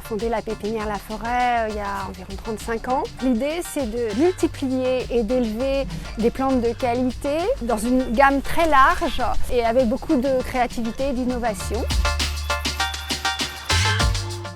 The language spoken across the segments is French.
fondé la pépinière La Forêt il y a environ 35 ans. L'idée, c'est de multiplier et d'élever des plantes de qualité dans une gamme très large et avec beaucoup de créativité et d'innovation.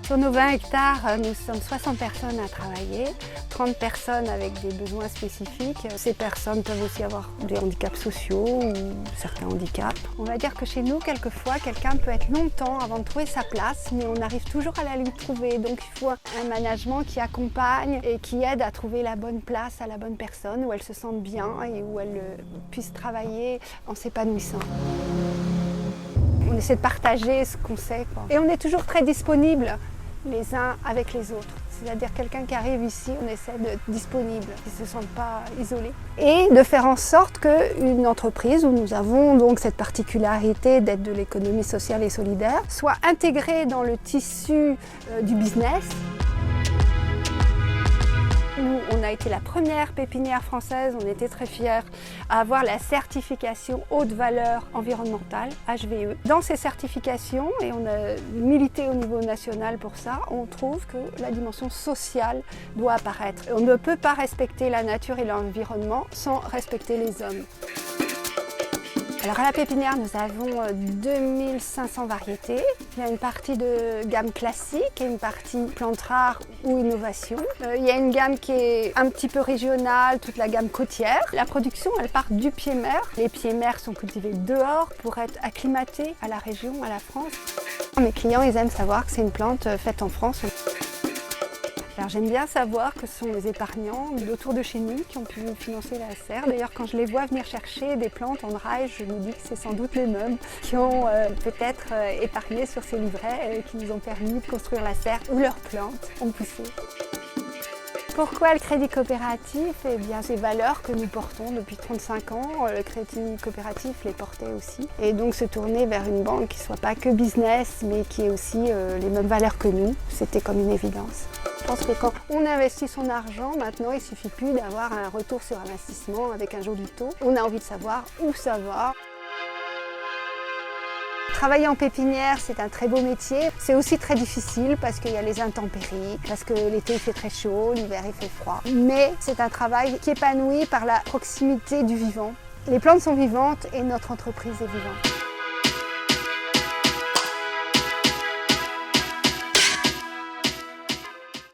Sur nos 20 hectares, nous sommes 60 personnes à travailler, 30 personnes avec des besoins spécifiques. Ces personnes peuvent aussi avoir des handicaps sociaux ou certains handicaps. On va dire que chez nous, quelquefois, quelqu'un peut être longtemps avant de trouver sa place, mais on arrive toujours à la lui trouver. Donc il faut un management qui accompagne et qui aide à trouver la bonne place à la bonne personne, où elle se sente bien et où elle puisse travailler en s'épanouissant. On essaie de partager ce qu'on sait, quoi. Et on est toujours très disponibles les uns avec les autres. C'est-à-dire quelqu'un qui arrive ici, on essaie d'être disponible, qu'ils ne se sentent pas isolés. Et de faire en sorte qu'une entreprise où nous avons donc cette particularité d'être de l'économie sociale et solidaire soit intégrée dans le tissu du business. Nous, on a été la première pépinière française, on était très fiers à avoir la certification haute valeur environnementale, HVE. Dans ces certifications, et on a milité au niveau national pour ça, on trouve que la dimension sociale doit apparaître. On ne peut pas respecter la nature et l'environnement sans respecter les hommes. Alors à la pépinière, nous avons 2500 variétés. Il y a une partie de gamme classique et une partie plantes rares ou innovation. Il y a une gamme qui est un petit peu régionale, toute la gamme côtière. La production, elle part du pied-mer. Les pieds-mer sont cultivés dehors pour être acclimatés à la région, à la France. Mes clients, ils aiment savoir que c'est une plante faite en France. Alors j'aime bien savoir que ce sont les épargnants autour de chez nous qui ont pu financer la serre. D'ailleurs, quand je les vois venir chercher des plantes en draille, je me dis que c'est sans doute les mêmes qui ont peut-être épargné sur ces livrets qui nous ont permis de construire la serre où leurs plantes ont poussé. Pourquoi le crédit coopératif? Eh bien, ces valeurs que nous portons depuis 35 ans, le crédit coopératif les portait aussi. Et donc se tourner vers une banque qui ne soit pas que business, mais qui ait aussi les mêmes valeurs que nous, c'était comme une évidence. Je pense que quand on investit son argent, maintenant, il ne suffit plus d'avoir un retour sur investissement avec un joli taux. On a envie de savoir où ça va. Travailler en pépinière, c'est un très beau métier. C'est aussi très difficile parce qu'il y a les intempéries, parce que l'été il fait très chaud, l'hiver il fait froid. Mais c'est un travail qui épanouit par la proximité du vivant. Les plantes sont vivantes et notre entreprise est vivante.